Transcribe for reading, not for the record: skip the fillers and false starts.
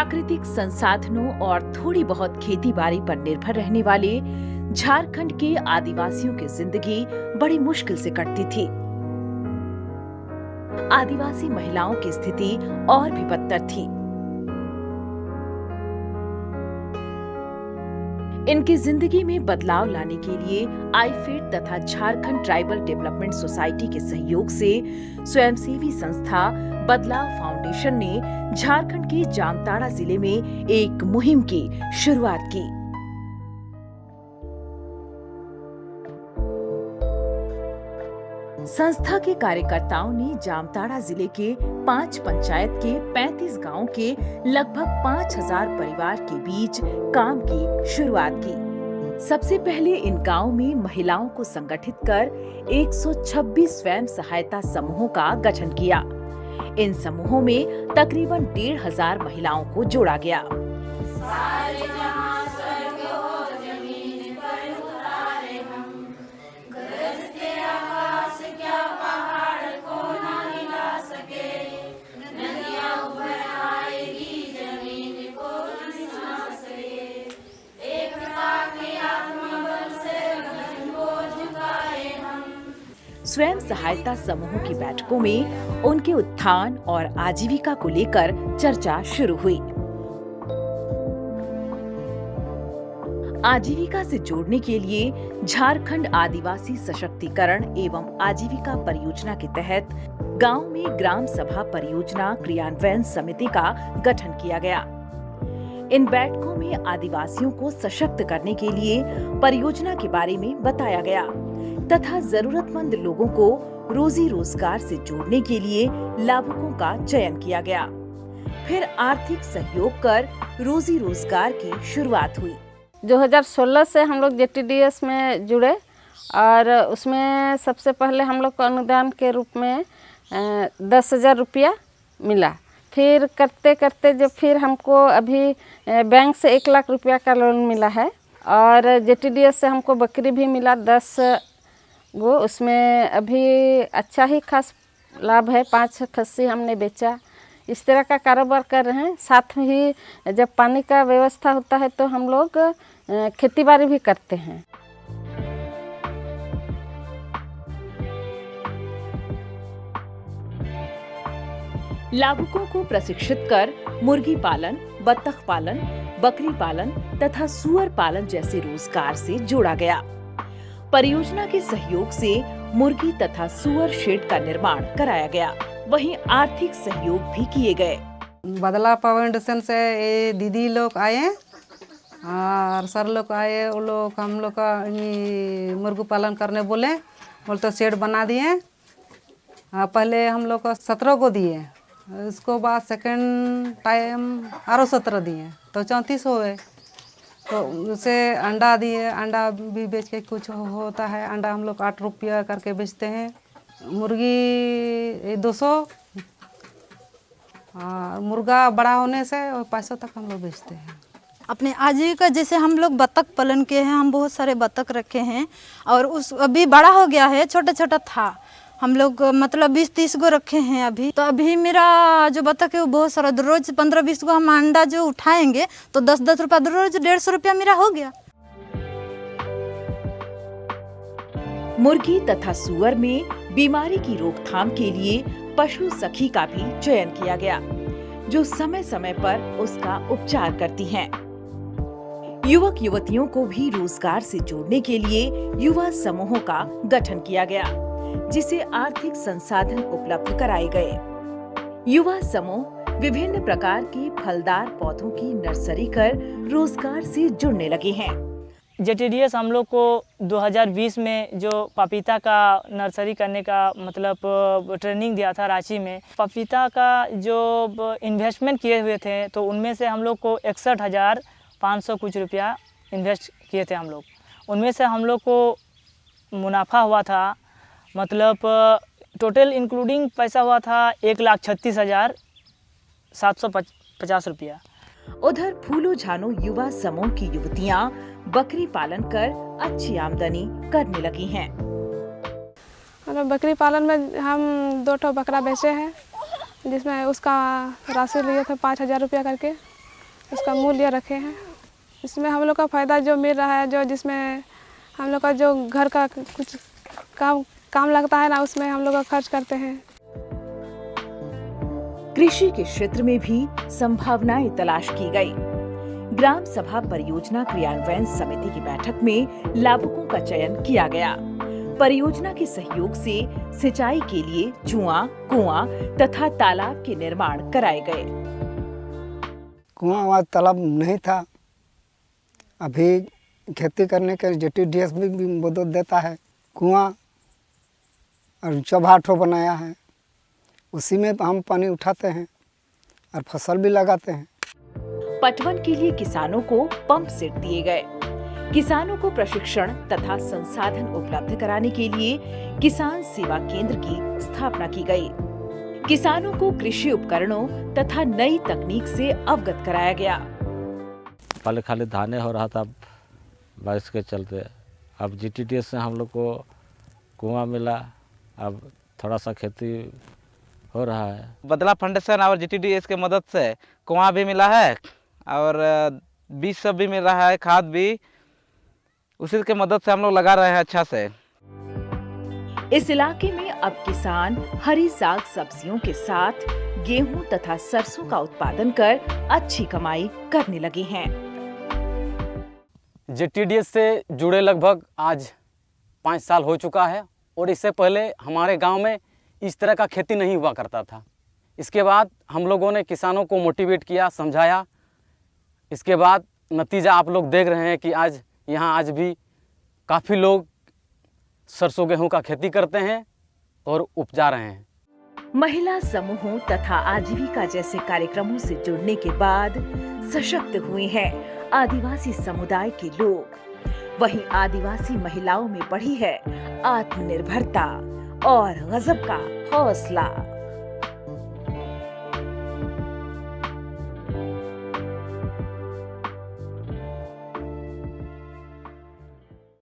प्राकृतिक संसाधनों और थोड़ी बहुत खेती बाड़ी पर निर्भर रहने वाले झारखंड के आदिवासियों की जिंदगी बड़ी मुश्किल से कटती थी। आदिवासी महिलाओं की स्थिति और भी बदतर थी। इनकी जिंदगी में बदलाव लाने के लिए आईफेड तथा झारखंड ट्राइबल डेवलपमेंट सोसाइटी के सहयोग से स्वयंसेवी संस्था बदलाव फाउंडेशन ने झारखंड के जामताड़ा जिले में एक मुहिम की शुरुआत की। संस्था के कार्यकर्ताओं ने जामताड़ा जिले के 5 पंचायत के 35 गांवों के लगभग 5000 परिवार के बीच काम की शुरुआत की। सबसे पहले इन गांवों में महिलाओं को संगठित कर 126 स्वयं सहायता समूहों का गठन किया। इन समूहों में तकरीबन 1500 महिलाओं को जोड़ा गया। स्वयं सहायता समूहों की बैठकों में उनके उत्थान और आजीविका को लेकर चर्चा शुरू हुई। आजीविका से जोड़ने के लिए झारखंड आदिवासी सशक्तिकरण एवं आजीविका परियोजना के तहत गांव में ग्राम सभा परियोजना क्रियान्वयन समिति का गठन किया गया। इन बैठकों में आदिवासियों को सशक्त करने के लिए परियोजना के बारे में बताया गया तथा जरूरतमंद लोगों को रोजी रोजगार से जोड़ने के लिए लाभुकों का चयन किया गया। फिर आर्थिक सहयोग कर रोजी रोजगार की शुरुआत हुई। 2016 से हम लोग JTDS में जुड़े और उसमें सबसे पहले हम लोग को अनुदान के रूप में 10,000 रुपया मिला। फिर करते करते जब फिर हमको अभी बैंक से 1 लाख रुपया का लोन मिला है और JTDS से हमको बकरी भी मिला 10 गो। उसमें अभी अच्छा ही खास लाभ है। 5 खस्सी हमने बेचा। इस तरह का कारोबार कर रहे हैं। साथ ही जब पानी का व्यवस्था होता है तो हम लोग खेती बाड़ी भी करते हैं। लाभुकों को प्रशिक्षित कर मुर्गी पालन, बत्तख पालन, बकरी पालन तथा सुअर पालन जैसे रोजगार से जोड़ा गया। परियोजना के सहयोग से मुर्गी तथा सुअर शेड का निर्माण कराया गया। वहीं आर्थिक सहयोग भी किए गए। बदलाव फाउंडेशन से ये दीदी लोग आए और सर लोग आए। वो लोग हम लोग का मुर्गी पालन करने बोले तो शेड बना दिए। पहले हम लोग को 17 को दिए, उसको बाद सेकंड टाइम और 17 दिए तो 34 हो गए। तो उसे अंडा दिए, अंडा भी बेच के कुछ होता है। अंडा हम लोग 8 रुपया करके बेचते हैं। मुर्गी 200 और मुर्गा बड़ा होने से 500 तक हम लोग बेचते हैं। अपने आजीविका जैसे हम लोग बतख पालन किए हैं। हम बहुत सारे बतख रखे हैं और उस अभी बड़ा हो गया है। छोटा छोटा था, हम लोग मतलब 20-30 गो रखे हैं अभी। तो अभी मेरा जो बतख है वो बहुत सारा, रोज 15-20 गो हम अंडा जो उठाएंगे तो 10-10 रुपया रोज 150 रुपया मेरा हो गया। मुर्गी तथा सुअर में बीमारी की रोकथाम के लिए पशु सखी का भी चयन किया गया, जो समय समय पर उसका उपचार करती हैं। युवक युवतियों को भी रोजगार से जोड़ने के लिए युवा समूहों का गठन किया गया, जिसे आर्थिक संसाधन उपलब्ध कराए गए। युवा समूह विभिन्न प्रकार के फलदार पौधों की नर्सरी कर रोजगार से जुड़ने लगे हैं। JTDS हम लोग को 2020 में जो पपीता का नर्सरी करने का मतलब ट्रेनिंग दिया था रांची में। पपीता का जो इन्वेस्टमेंट किए हुए थे तो उनमें से हम लोग को 61,500 कुछ रुपया इन्वेस्ट किए थे हम लोग। उनमें से हम लोग को मुनाफा हुआ था, मतलब टोटल इंक्लूडिंग पैसा हुआ था 1,36,750 रुपया। उधर फूलो झानो युवा समूह की युवतियां बकरी पालन कर अच्छी आमदनी करने लगी हैं। बकरी पालन में हम 2 बकरा बेचे हैं, जिसमें उसका राशि लिए थे 5,000 रुपया करके। उसका मूल्य रखे हैं। इसमें हम लोग का फ़ायदा जो मिल रहा है, जो जिसमें हम लोग का जो घर का कुछ काम लगता है ना, उसमें हम लोग का खर्च करते हैं। कृषि के क्षेत्र में भी संभावनाएं तलाश की गई। ग्राम सभा परियोजना क्रियान्वयन समिति की बैठक में लाभुकों का चयन किया गया। परियोजना के सहयोग से सिंचाई के लिए कुआं, तथा तालाब के निर्माण कराए गए। कुआं वहाँ तालाब नहीं था। अभी खेती करने के JTDS भी मदद देता है। कुआं और चौभाठो बनाया है, उसी में हम पानी उठाते हैं और फसल भी लगाते हैं। पटवन के लिए किसानों को पंप सेट दिए गए। किसानों को प्रशिक्षण तथा संसाधन उपलब्ध कराने के लिए किसान सेवा केंद्र की स्थापना की गई। किसानों को कृषि उपकरणों तथा नई तकनीक से अवगत कराया गया। पहले खाली धाने हो रहा था बारिश के चलते, अब JTDS से हम लोग को कुआं मिला, अब थोड़ा सा खेती हो रहा है। बदला फाउंडेशन और JTDS के मदद से कुआं भी मिला है और बीज सब भी मिल रहा है, खाद भी उसी के मदद से हम लोग लगा रहे हैं अच्छा से। इस इलाके में अब किसान हरी साग सब्जियों के साथ गेहूं तथा सरसों का उत्पादन कर अच्छी कमाई करने लगे हैं। JTDS से जुड़े लगभग आज 5 साल हो चुका है और इससे पहले हमारे गांव में इस तरह का खेती नहीं हुआ करता था। इसके बाद हम लोगों ने किसानों को मोटिवेट किया, समझाया। इसके बाद नतीजा आप लोग देख रहे हैं कि आज यहाँ आज भी काफ़ी लोग सरसों गेहूं का खेती करते हैं और उपजा रहे हैं। महिला समूहों तथा आजीविका जैसे कार्यक्रमों से जुड़ने के बाद सशक्त हुए हैं आदिवासी समुदाय के लोग। वहीं आदिवासी महिलाओं में बढ़ी है आत्मनिर्भरता और गजब का हौसला।